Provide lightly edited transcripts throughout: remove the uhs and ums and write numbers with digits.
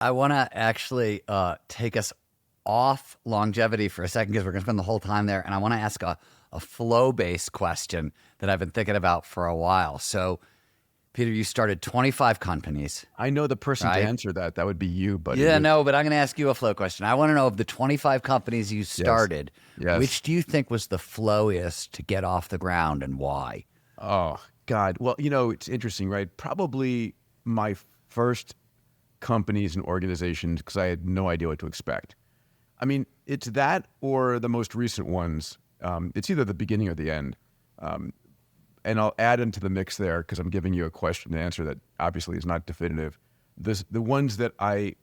I want to actually take us off longevity for a second because we're going to spend the whole time there. And I want to ask a flow-based question that I've been thinking about for a while. So, Peter, you started 25 companies. I know the person right? to answer that. That would be you, buddy. Yeah, no, but I'm going to ask you a flow question. I want to know, of the 25 companies you started, Yes. which do you think was the flowiest to get off the ground and why? Oh, God. Well, it's interesting, right? Probably my first companies and organizations, because I had no idea what to expect. I mean, it's that or the most recent ones. It's either the beginning or the end. And I'll add into the mix there, because I'm giving you a question to answer that obviously is not definitive. The ones that I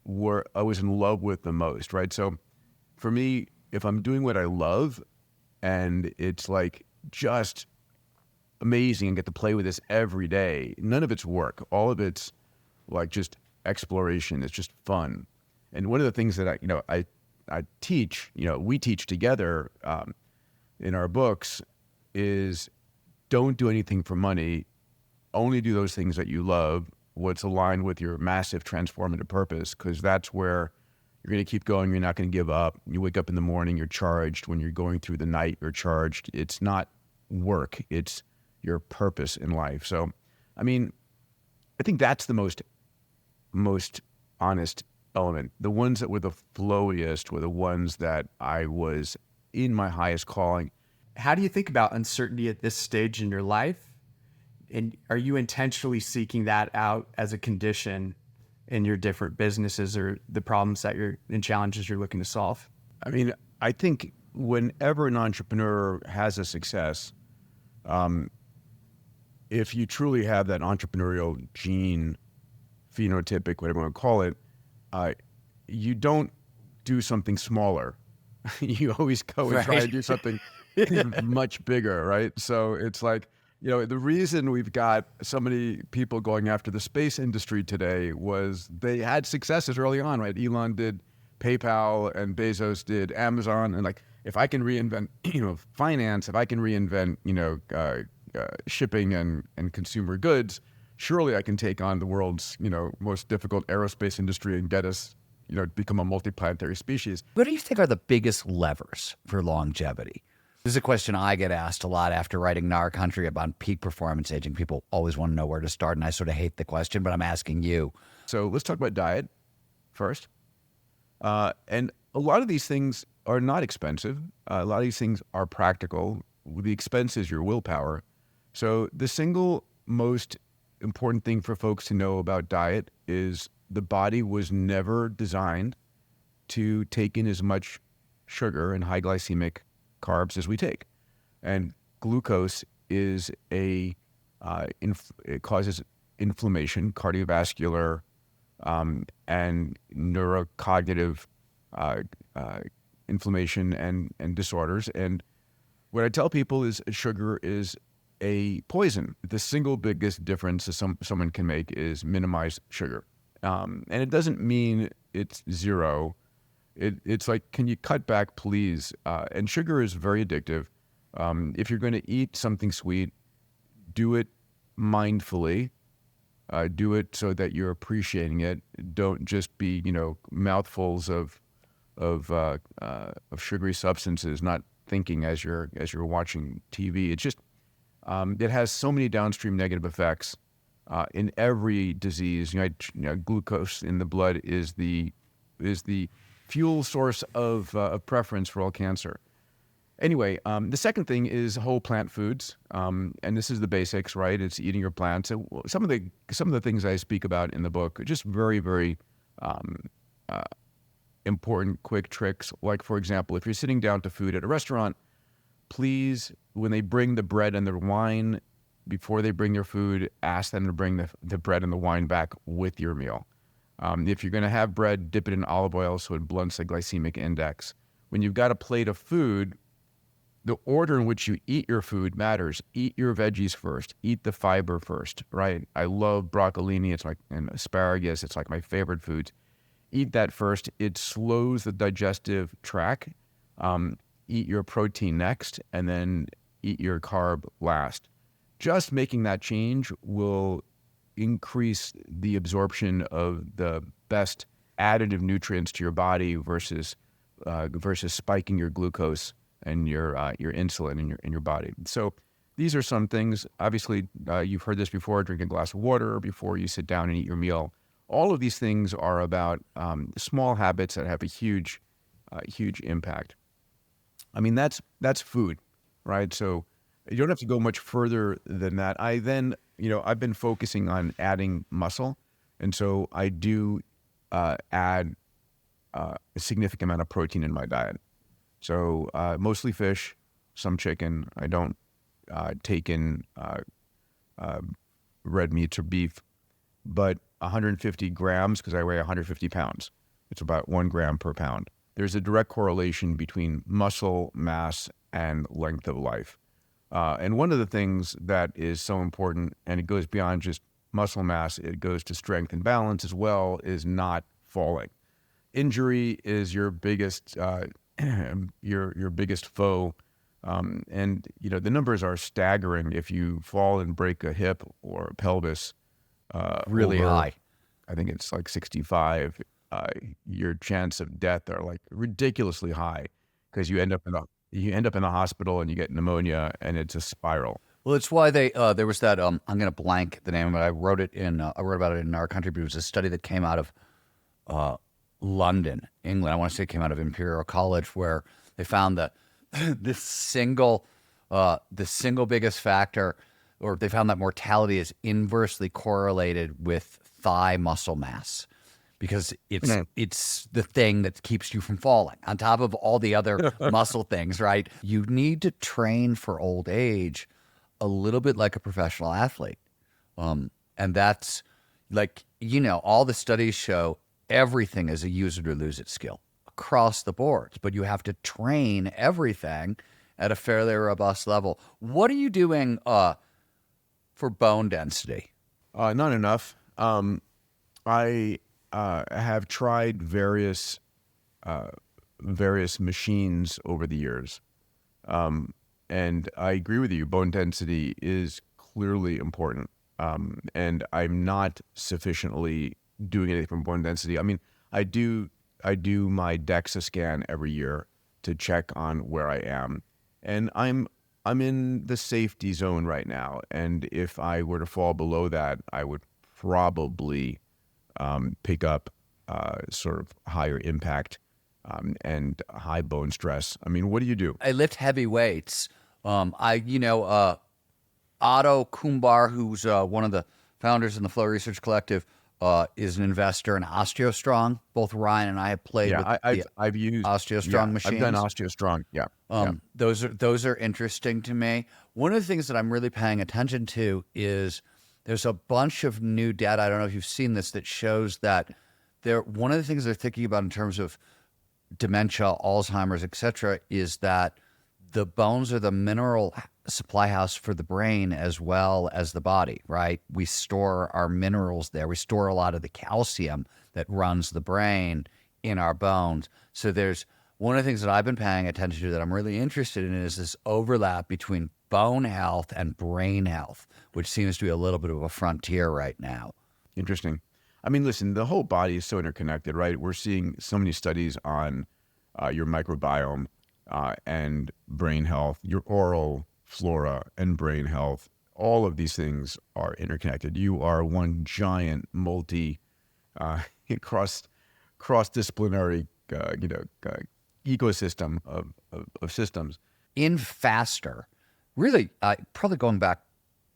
was in love with the most, right? So for me, if I'm doing what I love and it's like just amazing and get to play with this every day, none of it's work. All of it's like just exploration. It's just fun. And one of the things that I teach, we teach together in our books is don't do anything for money. Only do those things that you love, what's aligned with your massive transformative purpose, because that's where you're going to keep going. You're not going to give up. You wake up in the morning, you're charged. When you're going through the night, you're charged. It's not work. It's your purpose in life. So, I mean, I think that's the most honest element. The ones that were the flowiest were the ones that I was in my highest calling. How do you think about uncertainty at this stage in your life? And are you intentionally seeking that out as a condition in your different businesses or the problems and challenges you're looking to solve? I mean, I think whenever an entrepreneur has a success, if you truly have that entrepreneurial gene, phenotypic, whatever you want to call it, you don't do something smaller. You always go and try to do something much bigger, right? So it's like, the reason we've got so many people going after the space industry today was they had successes early on, right? Elon did PayPal and Bezos did Amazon. And like, if I can reinvent, finance, if I can reinvent, shipping and consumer goods, surely I can take on the world's, most difficult aerospace industry and get us, become a multiplanetary species. What do you think are the biggest levers for longevity? This is a question I get asked a lot after writing In Our Country about peak performance aging. People always want to know where to start, and I sort of hate the question, but I'm asking you. So let's talk about diet first. And a lot of these things are not expensive. A lot of these things are practical. The expense is your willpower. So the single most important thing for folks to know about diet is the body was never designed to take in as much sugar and high glycemic carbs as we take. And glucose is it causes inflammation, cardiovascular, and neurocognitive inflammation and disorders. And what I tell people is sugar is a poison. The single biggest difference that someone can make is minimize sugar. And it doesn't mean it's zero. It's like, can you cut back, please? And sugar is very addictive. If you're going to eat something sweet, do it mindfully. Do it so that you're appreciating it. Don't just be, mouthfuls of sugary substances, not thinking as you're watching TV. It's just it has so many downstream negative effects in every disease. Glucose in the blood is the fuel source of preference for all cancer. Anyway, the second thing is whole plant foods, and this is the basics, right? It's eating your plants. So some of the things I speak about in the book are just very, very important, quick tricks. Like, for example, if you're sitting down to food at a restaurant, please, when they bring the bread and the wine, before they bring your food, ask them to bring the bread and the wine back with your meal. If you're going to have bread, dip it in olive oil so it blunts the glycemic index. When you've got a plate of food, the order in which you eat your food matters. Eat your veggies first. Eat the fiber first, right? I love broccolini. And asparagus. It's like my favorite foods. Eat that first. It slows the digestive tract. Eat your protein next, and then eat your carb last. Just making that change will increase the absorption of the best additive nutrients to your body versus spiking your glucose and your insulin in your body. So these are some things. Obviously, you've heard this before: drink a glass of water before you sit down and eat your meal. All of these things are about small habits that have a huge impact. I mean, that's food, right? So you don't have to go much further than that. I've been focusing on adding muscle, and so I do add a significant amount of protein in my diet. So mostly fish, some chicken. I don't take in red meats or beef, but 150 grams, because I weigh 150 pounds. It's about 1 gram per pound. There's a direct correlation between muscle mass and length of life. And one of the things that is so important, and it goes beyond just muscle mass, it goes to strength and balance as well, is not falling. Injury is your biggest your biggest foe. And the numbers are staggering. If you fall and break a hip or a pelvis, Really high. I think it's like 65. Your chance of death are like ridiculously high, because you end up in a hospital and you get pneumonia, and it's a spiral. Well, it's why there was that I'm going to blank the name of it. I wrote about it in Our Country, but it was a study that came out of London, England. I want to say it came out of Imperial College, where they found that the single biggest factor, or they found that mortality is inversely correlated with thigh muscle mass, because it's the thing that keeps you from falling on top of all the other muscle things, right? You need to train for old age a little bit like a professional athlete. And that's like, all the studies show everything is a use it or lose it skill across the board, but you have to train everything at a fairly robust level. What are you doing for bone density? Not enough. I have tried various machines over the years, and I agree with you. Bone density is clearly important, and I'm not sufficiently doing anything from bone density. I mean, I do my DEXA scan every year to check on where I am, and I'm in the safety zone right now. And if I were to fall below that, I would probably pick up sort of higher impact and high bone stress. I mean, what do you do? I lift heavy weights. Otto Kumbar, who's one of the founders in the Flow Research Collective, is an investor in OsteoStrong. Both Ryan and I have played with I've used OsteoStrong machines. I've done OsteoStrong. Yeah. Those are interesting to me. One of the things that I'm really paying attention to is there's a bunch of new data. I don't know if you've seen this, that shows that one of the things they're thinking about in terms of dementia, Alzheimer's, et cetera, is that the bones are the mineral supply house for the brain as well as the body, right? We store our minerals there. We store a lot of the calcium that runs the brain in our bones. So there's one of the things that I've been paying attention to that I'm really interested in is this overlap between bone health and brain health, which seems to be a little bit of a frontier right now. Interesting. I mean, listen, the whole body is so interconnected, right? We're seeing so many studies on your microbiome and brain health, your oral flora and brain health. All are interconnected. You are one giant cross-disciplinary ecosystem of systems. In Faster, really, probably going back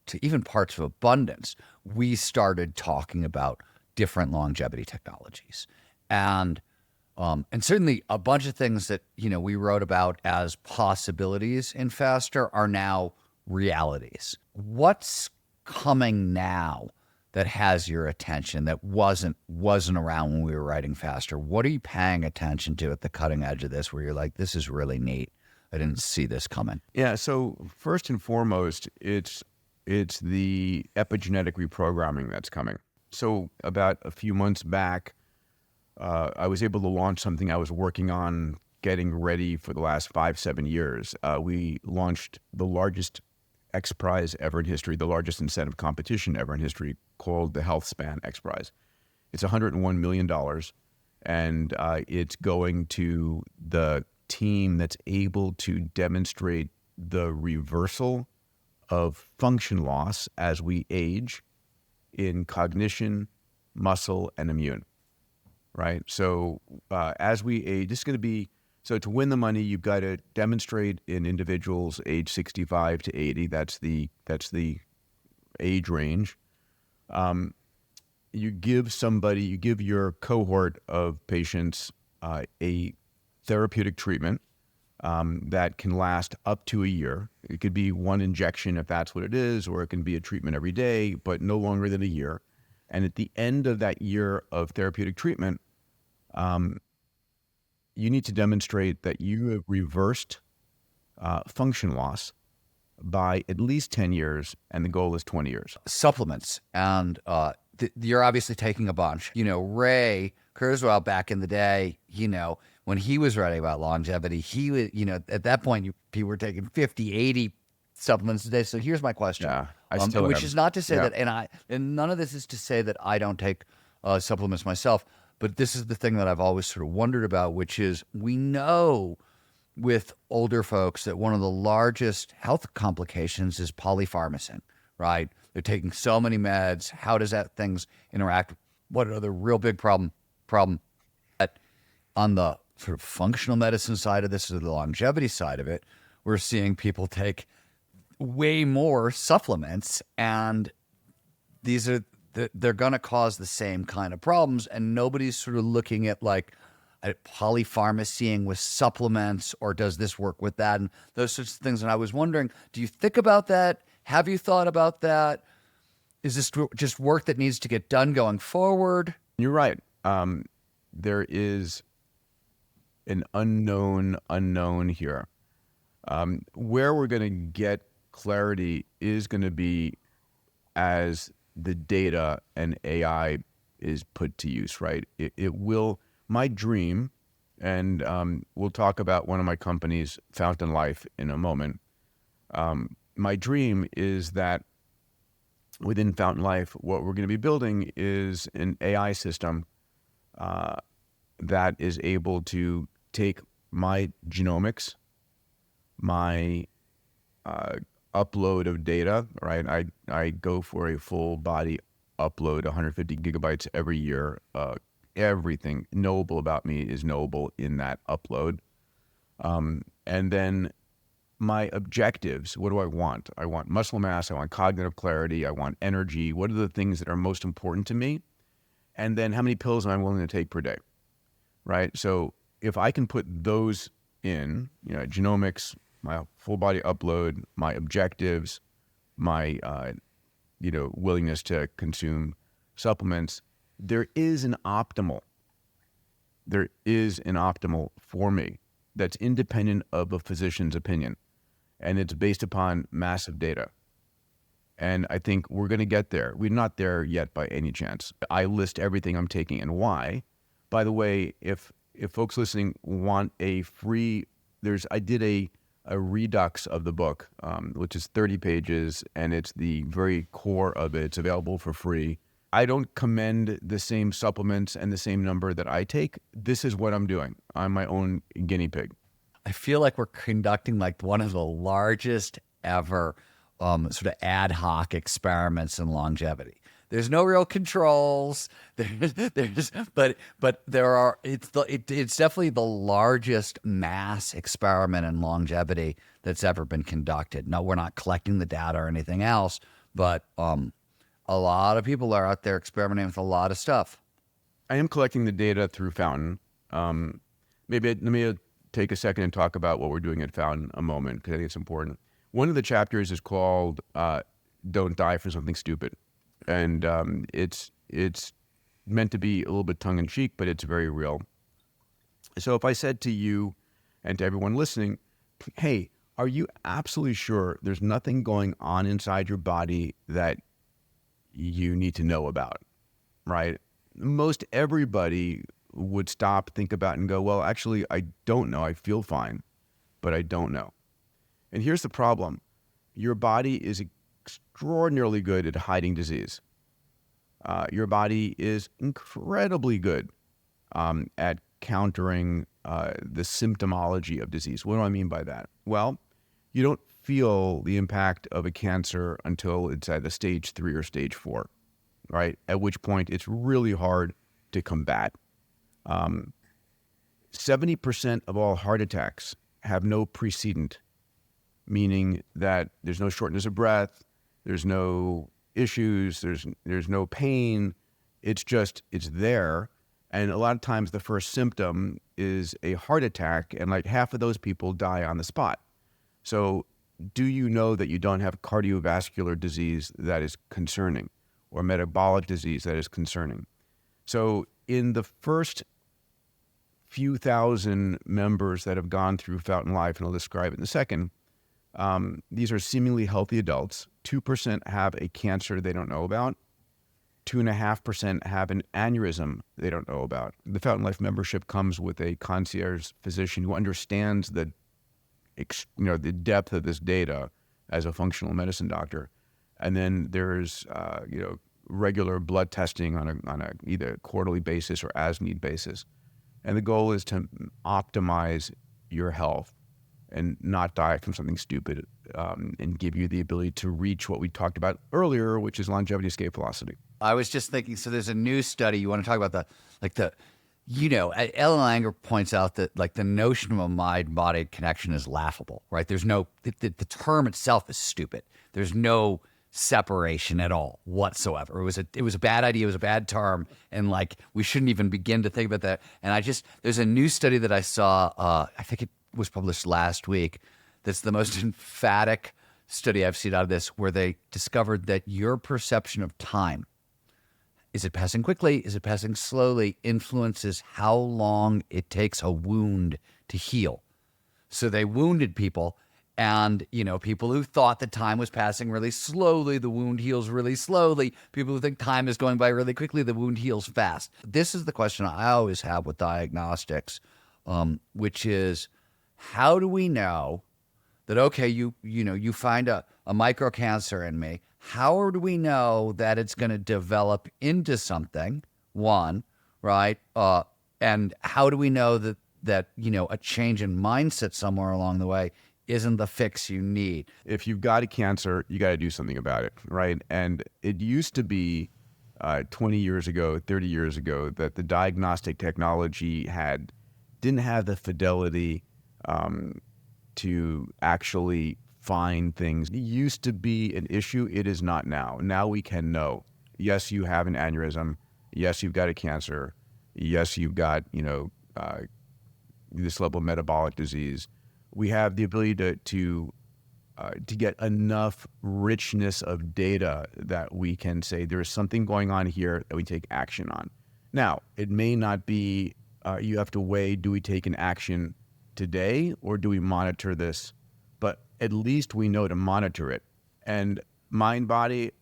to even parts of abundance, we started talking about different longevity technologies, and certainly a bunch of things that we wrote about as possibilities in Faster are now realities. What's coming now that has your attention that wasn't around when we were writing Faster? What are you paying attention to at the cutting edge of this, where you're like, this is really neat? I didn't see this coming. Yeah. So first and foremost, it's the epigenetic reprogramming that's coming. So about a few months back, I was able to launch something I was working on, getting ready for the last 5-7 years. We launched the largest XPRIZE ever in history, the largest incentive competition ever in history, called the Healthspan XPRIZE. It's $101 million, and it's going to the team that's able to demonstrate the reversal of function loss as we age in cognition, muscle, and immune, right? So as we age, this is going to be, so to win the money, you've got to demonstrate in individuals age 65 to 80. That's the age range. You give your cohort of patients a therapeutic treatment that can last up to a year. It could be one injection if that's what it is, or it can be a treatment every day, but no longer than a year. And at the end of that year of therapeutic treatment, you need to demonstrate that you have reversed function loss by at least 10 years, and the goal is 20 years. Supplements, and you're obviously taking a bunch. Ray Kurzweil back in the day, when he was writing about longevity, he was, at that point, people were taking 50, 80 supplements a day. So here's my question. Yeah, I still which am. is not to say that, and none of this is to say that I don't take supplements myself, but this is the thing that I've always sort of wondered about, which is we know with older folks that one of the largest health complications is polypharmacy, right? They're taking so many meds. How does that things interact? What are the real big problem on the sort of functional medicine side of this, or the longevity side of it? We're seeing people take way more supplements, and they're going to cause the same kind of problems, and nobody's sort of looking at polypharmacying with supplements, or does this work with that, and those sorts of things. And I was wondering, do you think about that? Have you thought about that? Is this just work that needs to get done going forward? You're right. There is an unknown here. Where we're going to get clarity is going to be as the data and AI is put to use, right? It will, my dream, and we'll talk about one of my companies, Fountain Life, in a moment. My dream is that within Fountain Life, what we're going to be building is an AI system that is able to take my genomics, my upload of data, right? I go for a full body upload, 150 gigabytes every year. Everything knowable about me is knowable in that upload. And then my objectives, what do I want? I want muscle mass, I want cognitive clarity, I want energy. What are the things that are most important to me? And then how many pills am I willing to take per day, right? So if I can put those in, genomics, my full body upload, my objectives, my willingness to consume supplements, there is an optimal for me that's independent of a physician's opinion, and it's based upon massive data. And I think we're going to get there. We're not there yet by any chance. I list everything I'm taking and why. By the way, if folks listening want a free, I did a redux of the book, which is 30 pages, and it's the very core of it. It's available for free. I don't commend the same supplements and the same number that I take. This is what I'm doing. I'm my own guinea pig. I feel like we're conducting one of the largest ever sort of ad hoc experiments in longevity. There's no real controls. But there are. It's definitely the largest mass experiment in longevity that's ever been conducted. No, we're not collecting the data or anything else, but a lot of people are out there experimenting with a lot of stuff. I am collecting the data through Fountain. Maybe let me take a second and talk about what we're doing at Fountain a moment, because I think it's important. One of the chapters is called "Don't Die for Something Stupid." And it's meant to be a little bit tongue-in-cheek, but it's very real. So if I said to you and to everyone listening, hey, are you absolutely sure there's nothing going on inside your body that you need to know about, right? Most everybody would stop, think about, and go, well, actually, I don't know. I feel fine, but I don't know. And here's the problem. Your body is extraordinarily good at hiding disease. your body is incredibly good at countering the symptomology of disease. What do I mean by that? Well, you don't feel the impact of a cancer until it's at a stage 3 or stage 4, right? At which point it's really hard to combat. 70% of all heart attacks have no precedent, meaning that there's no shortness of breath, there's no issues, there's no pain. It's there. And a lot of times the first symptom is a heart attack, and like half of those people die on the spot. So do you know that you don't have cardiovascular disease that is concerning, or metabolic disease that is concerning? So in the first few thousand members that have gone through Fountain Life, and I'll describe it in a second, these are seemingly healthy adults. 2% have a cancer they don't know about. 2.5% have an aneurysm they don't know about. The Fountain Life membership comes with a concierge physician who understands the depth of this data as a functional medicine doctor. And then there's regular blood testing on a either quarterly basis or as need basis. And the goal is to optimize your health and not die from something stupid, and give you the ability to reach what we talked about earlier, which is longevity escape velocity. I was just thinking, so there's a new study. You want to talk about Ellen Langer points out that like the notion of a mind-body connection is laughable, right? There's no, the term itself is stupid. There's no separation at all whatsoever. It was a bad idea. It was a bad term. And like, we shouldn't even begin to think about that. And there's a new study that I saw, I think it was published last week. That's the most emphatic study I've seen out of this, where they discovered that your perception of time, is it passing quickly? Is it passing slowly? Influences how long it takes a wound to heal. So they wounded people, and people who thought that time was passing really slowly, the wound heals really slowly. People who think time is going by really quickly, the wound heals fast. This is the question I always have with diagnostics, which is, how do we know that, okay, you find a microcancer in me? How do we know that it's going to develop into something? One, right? And how do we know that a change in mindset somewhere along the way isn't the fix you need? If you've got a cancer, you got to do something about it, right? And it used to be 20 years ago, 30 years ago, that the diagnostic technology didn't have the fidelity to actually find things. It used to be an issue. It is not now. Now we can know. Yes, you have an aneurysm. Yes, you've got a cancer. Yes, you've got, this level of metabolic disease. We have the ability to get enough richness of data that we can say there is something going on here that we take action on. Now, it may not be, you have to weigh, do we take an action today or do we monitor this? But at least we know to monitor it. And mind body,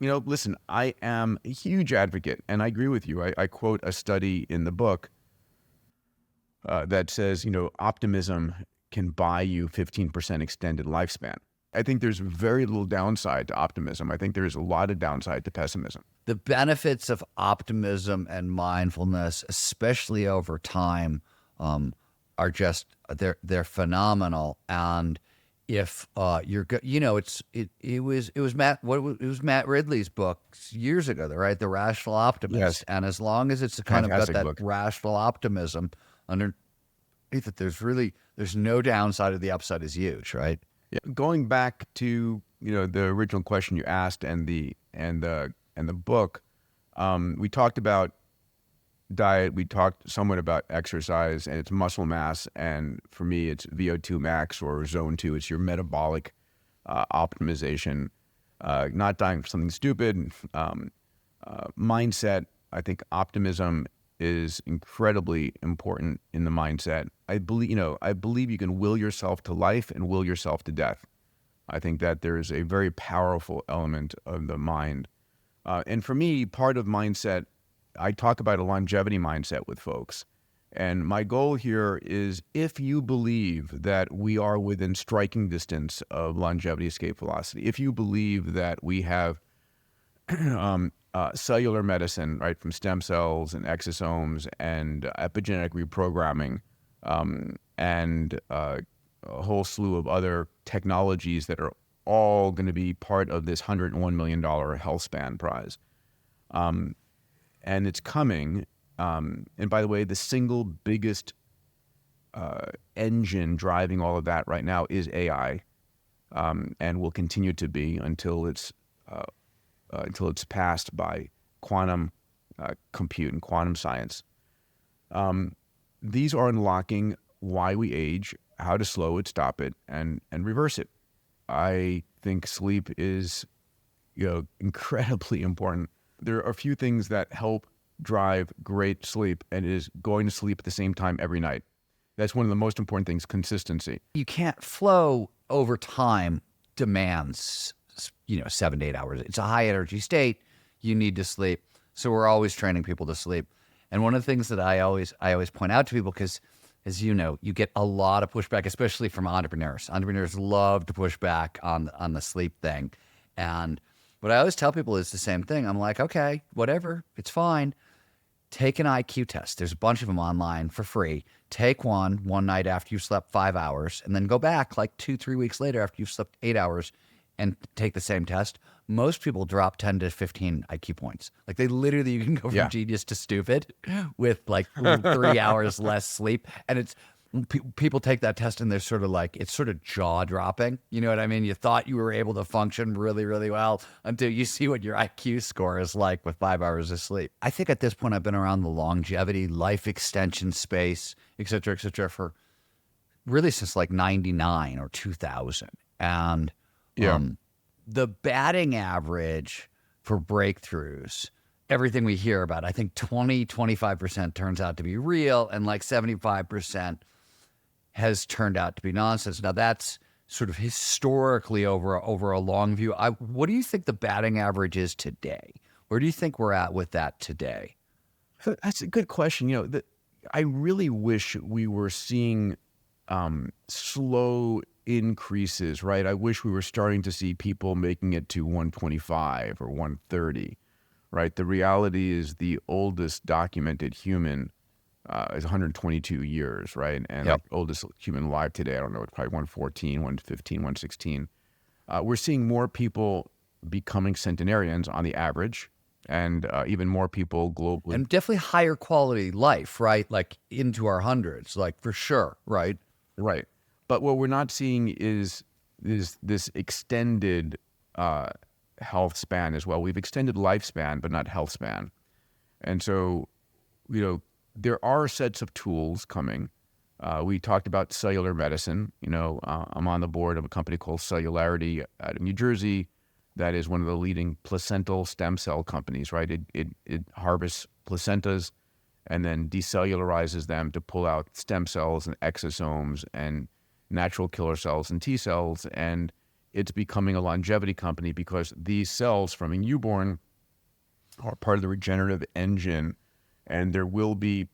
listen, I am a huge advocate, and I agree with you. I quote a study in the book that says, optimism can buy you 15% extended lifespan. I think there's very little downside to optimism. I think there's a lot of downside to pessimism. The benefits of optimism and mindfulness, especially over time, are just they're phenomenal. And if it was Matt Ridley's book years ago, right? The Rational Optimist. Yes. And as long as it's kind Fantastic of got that book. rational optimism underneath it, there's no downside, of the upside is huge, right? Yeah. Going back to the original question you asked and the book, we talked about diet. We talked somewhat about exercise and its muscle mass, and for me, it's VO2 max or zone 2. It's your metabolic optimization, not dying for something stupid. Mindset. I think optimism is incredibly important in the mindset. I believe you can will yourself to life and will yourself to death. I think that there's a very powerful element of the mind. And for me, part of mindset, I talk about a longevity mindset with folks. And my goal here is, if you believe that we are within striking distance of longevity escape velocity, if you believe that we have cellular medicine, right, from stem cells and exosomes and epigenetic reprogramming, and a whole slew of other technologies that are all going to be part of this $101 million Healthspan prize. And it's coming. And by the way, the single biggest engine driving all of that right now is AI, and will continue to be until it's passed by quantum compute and quantum science. These are unlocking why we age, how to slow it, stop it, and reverse it. I think sleep is, incredibly important. There are a few things that help drive great sleep, and it is going to sleep at the same time every night. That's one of the most important things, consistency. You can't flow over time demands, 7 to 8 hours. It's a high energy state. You need to sleep. So we're always training people to sleep. And one of the things that I always point out to people, because as you know, you get a lot of pushback, especially from entrepreneurs. Entrepreneurs love to push back on the sleep thing. And what I always tell people is the same thing. I'm like, okay, whatever, it's fine. Take an IQ test. There's a bunch of them online for free. Take one night after you slept 5 hours, and then go back like 2-3 weeks later after you've slept 8 hours and take the same test. Most people drop 10 to 15 IQ points. Like you can go from genius to stupid with like 3 hours less sleep. And it's, people take that test and they're sort of like, it's sort of jaw dropping. You know what I mean? You thought you were able to function really, really well until you see what your IQ score is like with 5 hours of sleep. I think at this point I've been around the longevity, life extension space, et cetera, for really since like 99 or 2000. And the batting average for breakthroughs, everything we hear about, I think 25% turns out to be real, and like 75% has turned out to be nonsense. Now that's sort of historically over a long view. What do you think the batting average is today? Where do you think we're at with that today? That's a good question. I really wish we were seeing slow increases, right? I wish we were starting to see people making it to 125 or 130, right? The reality is the oldest documented human is 122 years, right? And the oldest human alive today, I don't know, it's probably 114, 115, 116. We're seeing more people becoming centenarians on the average, and even more people globally. And definitely higher quality life, right? Like into our hundreds, like for sure, right? Right. But what we're not seeing is this extended health span as well. We've extended lifespan, but not health span. And so, there are sets of tools coming. We talked about cellular medicine. I'm on the board of a company called Cellularity out of New Jersey that is one of the leading placental stem cell companies, right? It harvests placentas and then decellularizes them to pull out stem cells and exosomes and natural killer cells and T cells. And it's becoming a longevity company because these cells from a newborn are part of the regenerative engine. And there will be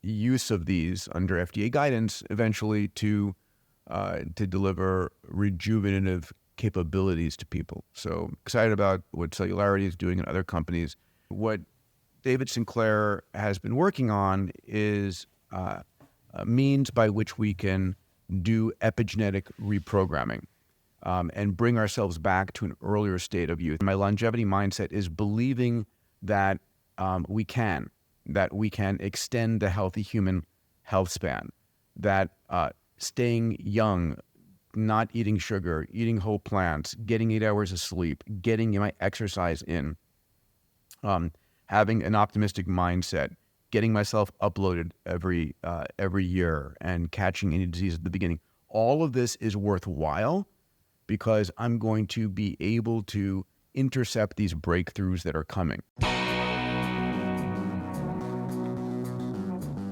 use of these under FDA guidance eventually to deliver rejuvenative capabilities to people. So excited about what Cellularity is doing and other companies. What David Sinclair has been working on is a means by which we can do epigenetic reprogramming and bring ourselves back to an earlier state of youth. My longevity mindset is believing that we can extend the healthy human health span, that staying young, not eating sugar, eating whole plants, getting 8 hours of sleep, getting my exercise in, having an optimistic mindset, getting myself uploaded every year and catching any disease at the beginning. All of this is worthwhile because I'm going to be able to intercept these breakthroughs that are coming.